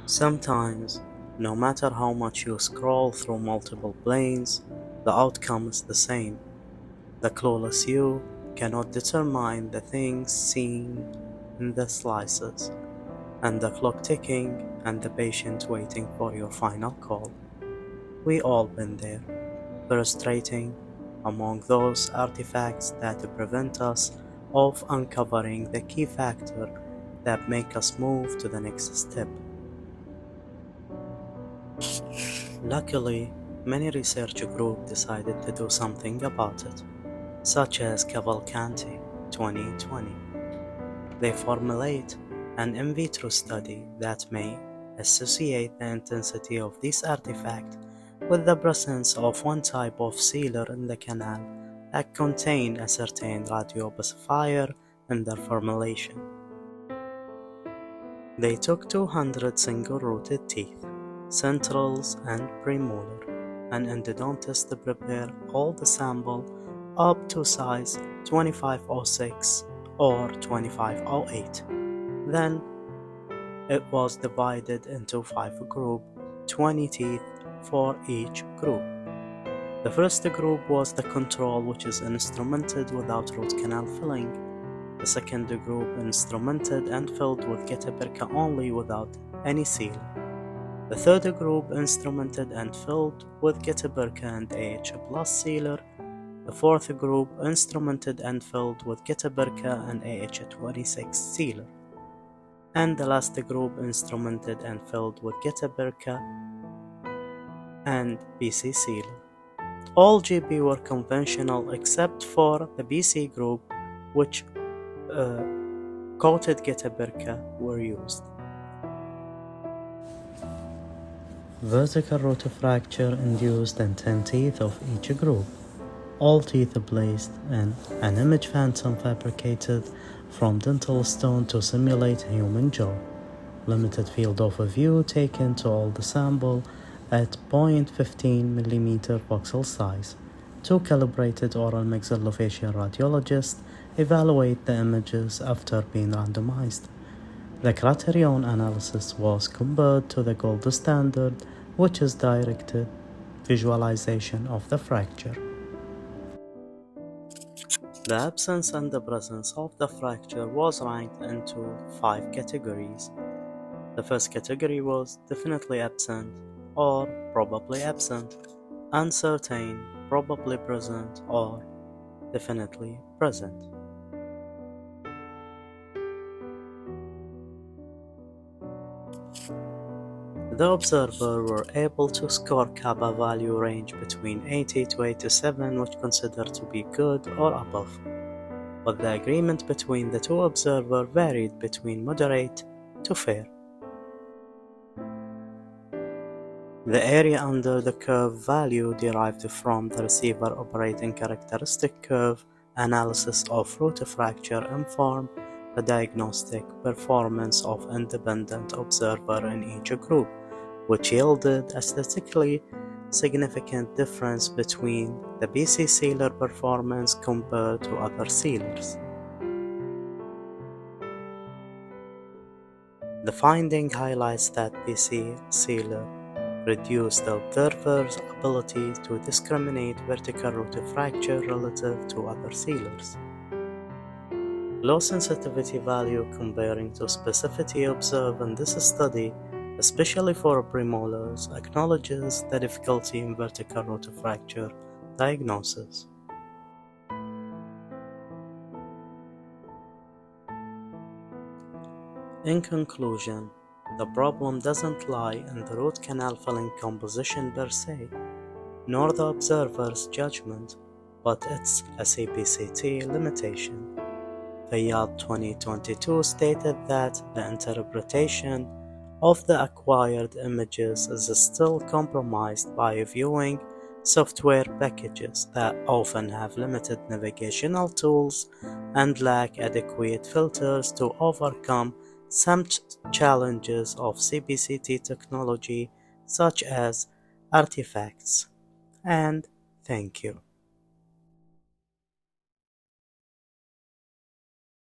Sometimes, no matter how much you scroll through multiple planes, the outcome is the same. The clueless you cannot determine the things seen in the slices, and the clock ticking and the patient waiting for your final call. We all been there, frustrating among those artifacts that prevent us of uncovering the key factor that make us move to the next step. Luckily, many research groups decided to do something about it, such as Cavalcanti 2020. They formulate an in vitro study that may associate the intensity of this artifact with the presence of one type of sealer in the canal that contain a certain radiopacifier in their formulation. They took 200 single-rooted teeth, centrals and premolar, and endodontists to prepare all the sample up to size 2506 or 2508. Then it was divided into 5 groups, 20 teeth for each group. The first group was the control, which is instrumented without root canal filling. The second group instrumented and filled with getaperca only without any seal. The third group instrumented and filled with getaperca and AH plus sealer. The fourth group instrumented and filled with getaperca and AH26 sealer. And the last group instrumented and filled with getaperca and BC sealer. All GB were conventional except for the BC group, which coated getaperca were used. Vertical root fracture induced in 10 teeth of each group. All teeth placed in an image phantom fabricated from dental stone to simulate a human jaw. Limited field of view taken to all the sample at 0.15 mm voxel size. 2 calibrated oral maxillofacial radiologists evaluate the images after being randomized. The criterion analysis was compared to the gold standard, which is directed visualization of the fracture. The absence and the presence of the fracture was ranked into 5 categories. The first category was definitely absent or probably absent, uncertain, probably present, or definitely present. The observer were able to score kappa value range between 80 to 87, which considered to be good or above, but the agreement between the two observers varied between moderate to fair. The area under the curve value derived from the receiver operating characteristic curve analysis of root fracture informed the diagnostic performance of independent observer in each group, which yielded a statistically significant difference between the BC sealer performance compared to other sealers. The finding highlights that BC sealer reduced the observer's ability to discriminate vertical root fracture relative to other sealers. Low sensitivity value comparing to specificity observed in this study, especially for premolars, acknowledges the difficulty in vertical root fracture diagnosis. In conclusion, the problem doesn't lie in the root canal filling composition per se, nor the observer's judgment, but it's a CPCT limitation. Fayyad 2022 stated that the interpretation of the acquired images is still compromised by viewing software packages that often have limited navigational tools and lack adequate filters to overcome some challenges of CPCT technology, such as artifacts. And thank you.